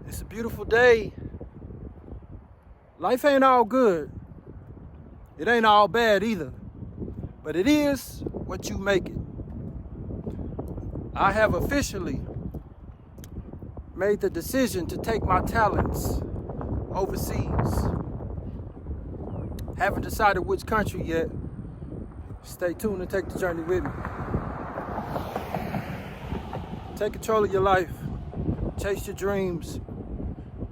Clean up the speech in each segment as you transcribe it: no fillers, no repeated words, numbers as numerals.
It's a beautiful day. Life ain't all good. It ain't all bad either. But it is what you make it. I have officially made the decision to take my talents overseas. Haven't decided which country yet. Stay tuned and take the journey with me. Take control of your life. Chase your dreams.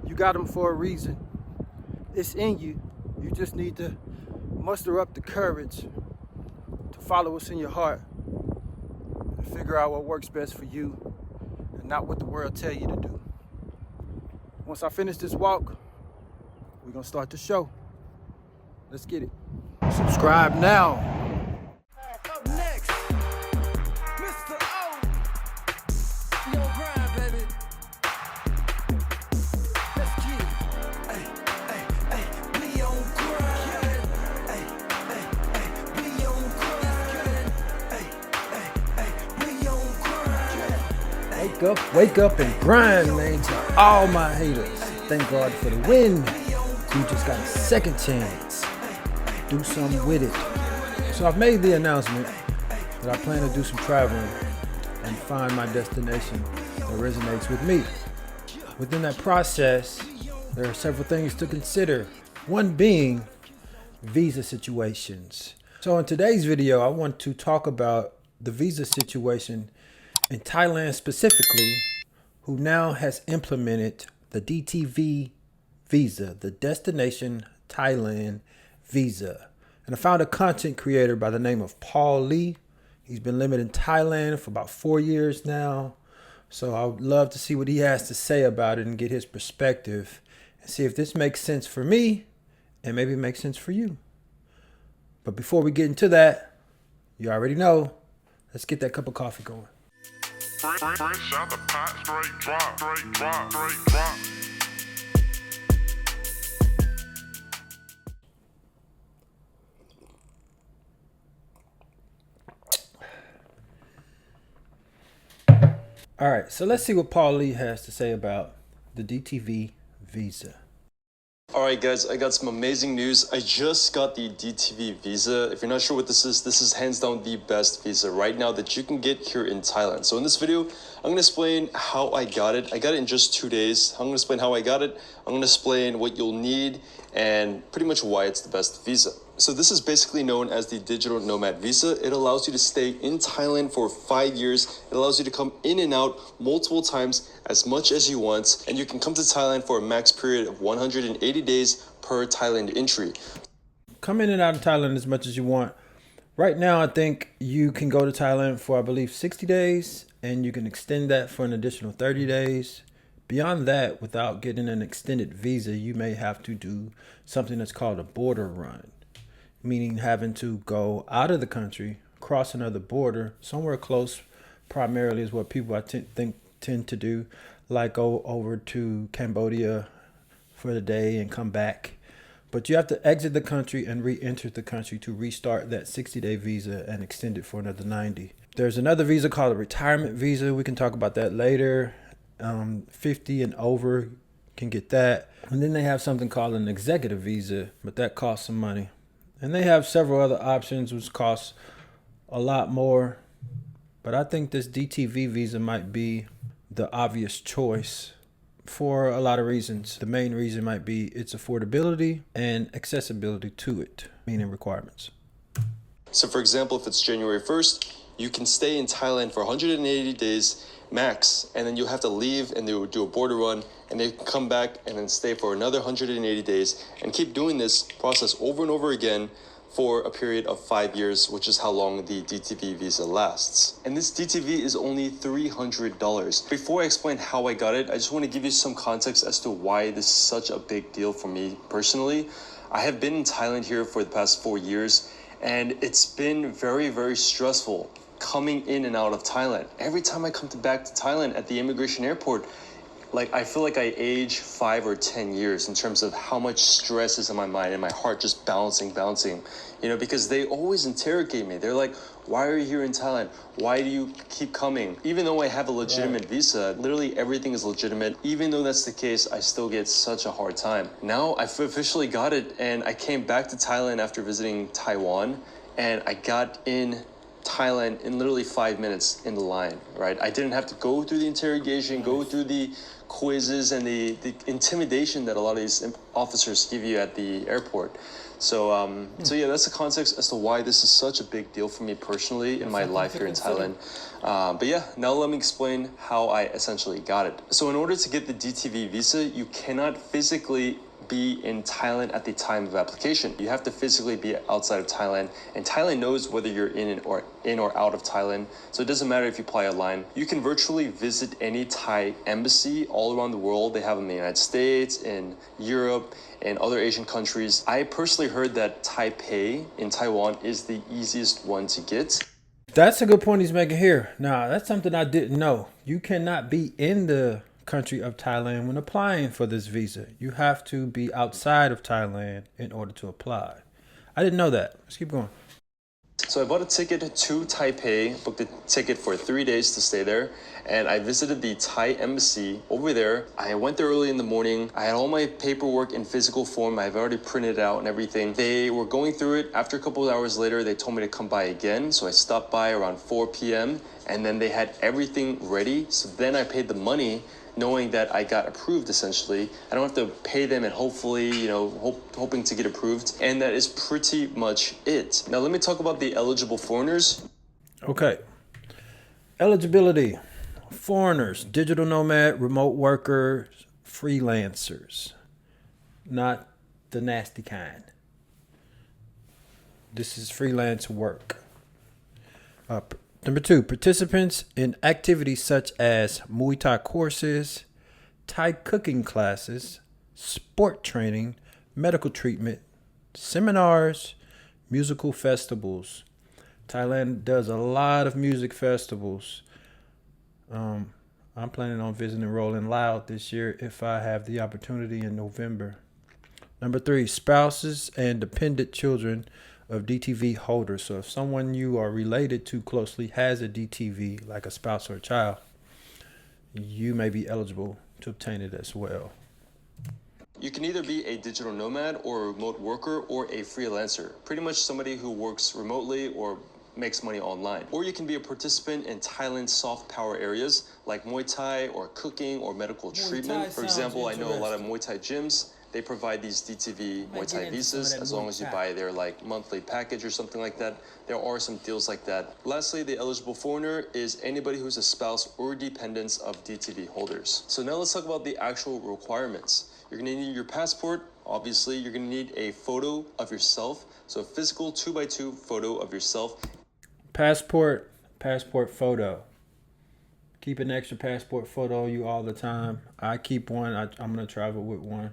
You got them for a reason. It's in you. You just need to muster up the courage to follow what's in your heart and figure out what works best for you and not what the world tell you to do. Once I finish this walk, we're gonna start the show. Let's get it. Subscribe now. Up next, Mr.O. We on grind, baby. Let's get it. Ay, ay, ay, we on grind. Ay, ay, ay, we on grind. Ay, ay, ay, we on grind. Wake up and grind, man, to all my haters. Thank God for the win. You just got a second chance. Do something with it. So I've made the announcement that I plan to do some traveling and find my destination that resonates with me. Within that process, there are several things to consider. One being visa situations. So in today's video, I want to talk about the visa situation in Thailand specifically, who now has implemented the DTVisa, the Destination Thailand Visa. And I found a content creator by the name of Paul Lee. He's been living in Thailand for about 4 years now. So I would love to see what he has to say about it and get his perspective and see if this makes sense for me and maybe makes sense for you. But before we get into that, you already know, let's get that cup of coffee going. Shot the pot, straight drop, straight drop, straight drop. All right, so let's see what Paul Lee has to say about the DTV visa. Alright guys, I got some amazing news. I just got the DTV visa. If you're not sure what this is hands down the best visa right now that you can get here in Thailand. So in this video, I'm going to explain how I got it. I got it in just 2 days. I'm going to explain how I got it. I'm going to explain what you'll need and pretty much why it's the best visa. So this is basically known as the digital nomad visa. It allows you to stay in Thailand for 5 years. It allows you to come in and out multiple times as much as you want. And you can come to Thailand for a max period of 180 days per Thailand entry. Come in and out of Thailand as much as you want. Right now, I think you can go to Thailand for, I believe, 60 days, and you can extend that for an additional 30 days. Beyond that, without getting an extended visa, you may have to do something that's called a border run, meaning having to go out of the country, cross another border, somewhere close primarily is what people I tend to do, like go over to Cambodia for the day and come back. But you have to exit the country and re-enter the country to restart that 60-day visa and extend it for another 90. There's another visa called a retirement visa. We can talk about that later. 50 and over can get that. And then they have something called an executive visa, but that costs some money. And they have several other options which cost a lot more. But I think this DTV visa might be the obvious choice for a lot of reasons. The main reason might be its affordability and accessibility to it, meaning requirements. So for example, if it's January 1st, you can stay in Thailand for 180 days max, and then you'll have to leave and they will do a border run, and they can come back and then stay for another 180 days and keep doing this process over and over again for a period of 5 years, which is how long the DTV visa lasts. And this DTV is only $300. Before I explain how I got it, I just want to give you some context as to why this is such a big deal for me personally. I have been in Thailand here for the past 4 years, and it's been very, very stressful coming in and out of Thailand. Every time I come back to Thailand at the immigration airport, I feel like I age 5 or 10 years in terms of how much stress is in my mind and my heart just bouncing, because they always interrogate me. They're like, Why are you here in Thailand? Why do you keep coming? Even though I have a legitimate visa, literally everything is legitimate. Even though that's the case, I still get such a hard time. Now I've officially got it, and I came back to Thailand after visiting Taiwan, and I got in Thailand in literally 5 minutes in the line, right? I didn't have to go through the interrogation, go through the quizzes and the intimidation that a lot of these officers give you at the airport. So yeah, that's the context as to why this is such a big deal for me personally in my life here in Thailand. But yeah, now let me explain how I essentially got it. So in order to get the DTV visa, you cannot physically be in Thailand at the time of application. You have to physically be outside of Thailand, and Thailand knows whether you're in or out of Thailand. So it doesn't matter if you apply online. You can virtually visit any Thai embassy all around the world. They have them in the United States, in Europe, and other Asian countries. I personally heard that Taipei in Taiwan is the easiest one to get. That's a good point he's making here. Now, that's something I didn't know. You cannot be in the country of Thailand when applying for this visa. You have to be outside of Thailand in order to apply. I didn't know that. Let's keep going. So I bought a ticket to Taipei, booked a ticket for 3 days to stay there, and I visited the Thai embassy over there. I went there early in the morning. I had all my paperwork in physical form. I've already printed it out and everything. They were going through it. After a couple of hours later, they told me to come by again. So I stopped by around 4 p.m. and then they had everything ready. So then I paid the money, knowing that I got approved essentially. I don't have to pay them and hopefully, hoping to get approved. And that is pretty much it. Now let me talk about the eligible foreigners. Okay. Eligibility. Foreigners, digital nomad, remote workers, freelancers. Not the nasty kind. This is freelance work. Number 2, participants in activities such as Muay Thai courses, Thai cooking classes, sport training, medical treatment, seminars, musical festivals. Thailand does a lot of music festivals. I'm planning on visiting Rolling Loud this year if I have the opportunity in November. Number 3, spouses and dependent children of DTV holders. So if someone you are related to closely has a DTV, like a spouse or a child, you may be eligible to obtain it as well. You can either be a digital nomad or a remote worker or a freelancer, pretty much somebody who works remotely or makes money online. Or you can be a participant in Thailand's soft power areas like Muay Thai or cooking or medical treatment. For example, I know a lot of Muay Thai gyms. They provide these DTV Muay Thai visas as long as you buy their monthly package or something like that. There are some deals like that. Lastly, the eligible foreigner is anybody who's a spouse or dependents of DTV holders. So now let's talk about the actual requirements. You're gonna need your passport. Obviously, you're gonna need a photo of yourself. So a physical 2x2 photo of yourself. Passport photo. Keep an extra passport photo of you all the time. I keep one. I'm gonna travel with one.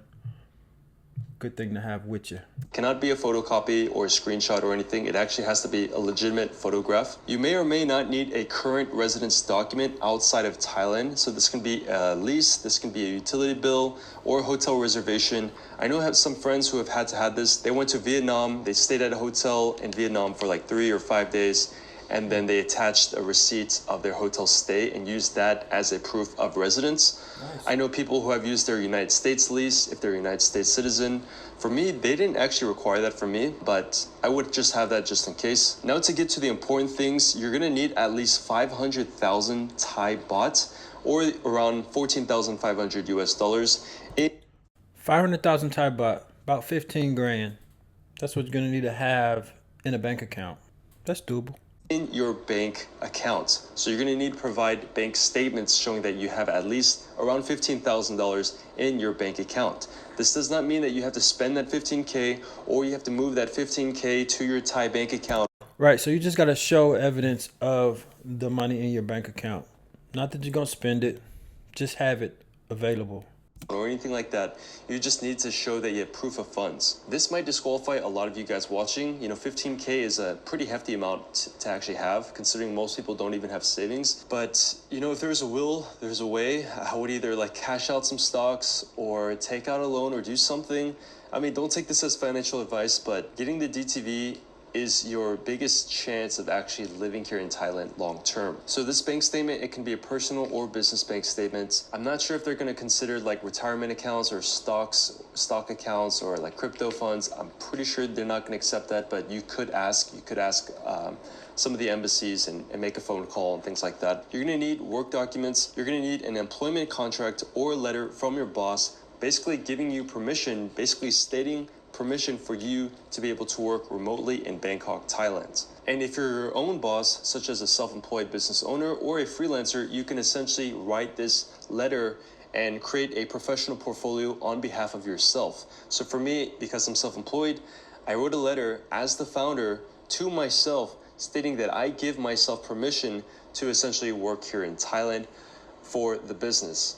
Good thing to have with you. Cannot be a photocopy or a screenshot or anything. It actually has to be a legitimate photograph. You may or may not need a current residence document outside of Thailand. So this can be a lease, this can be a utility bill or a hotel reservation. I know I have some friends who have had to have this. They went to Vietnam. They stayed at a hotel in Vietnam for like 3 or 5 days. And then they attached a receipt of their hotel stay and used that as a proof of residence. Nice. I know people who have used their United States lease if they're a United States citizen. For me, they didn't actually require that for me, but I would just have that just in case. Now to get to the important things, you're gonna need at least 500,000 Thai baht or around 14,500 US dollars. 500,000 Thai baht, about 15 grand. That's what you're gonna need to have in a bank account. That's doable. In your bank account. So you're going to need to provide bank statements showing that you have at least around $15,000 in your bank account. This does not mean that you have to spend that 15K or you have to move that 15K to your Thai bank account. Right, so you just got to show evidence of the money in your bank account. Not that you're going to spend it, just have it available. Or anything like that. You just need to show that you have proof of funds. This might disqualify a lot of you guys watching. 15K is a pretty hefty amount to actually have, considering most people don't even have savings. But, if there's a will, there's a way. I would either cash out some stocks or take out a loan or do something. I mean, don't take this as financial advice, but getting the DTV is your biggest chance of actually living here in Thailand long term. So this bank statement, it can be a personal or business bank statement. I'm not sure if they're going to consider like retirement accounts or stock accounts or like crypto funds. I'm pretty sure they're not going to accept that, but you could ask some of the embassies and make a phone call and things like that. You're going to need work documents. You're going to need an employment contract or letter from your boss, basically giving you permission, basically stating permission for you to be able to work remotely in Bangkok, Thailand. And if you're your own boss, such as a self-employed business owner or a freelancer, you can essentially write this letter and create a professional portfolio on behalf of yourself. So for me, because I'm self-employed, I wrote a letter as the founder to myself stating that I give myself permission to essentially work here in Thailand for the business.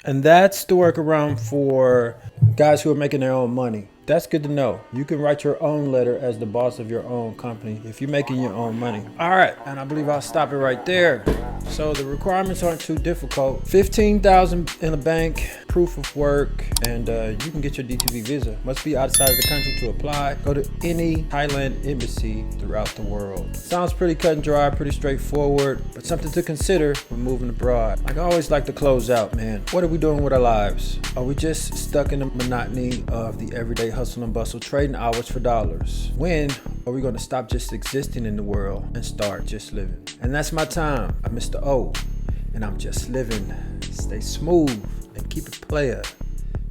And that's the workaround for guys who are making their own money. That's good to know. You can write your own letter as the boss of your own company if you're making your own money. All right, and I believe I'll stop it right there. So the requirements aren't too difficult. 15,000 in the bank, proof of work, and you can get your DTV visa. Must be outside of the country to apply. Go to any Thailand embassy throughout the world. Sounds pretty cut and dry, pretty straightforward, but something to consider when moving abroad. I always like to close out, man. What are we doing with our lives? Are we just stuck in the monotony of the everyday hustle and bustle, trading hours for dollars? When are we going to stop just existing in the world and start just living? And that's my time. I'm Mr.O, and I'm just living. Stay smooth and keep it player.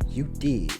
You did.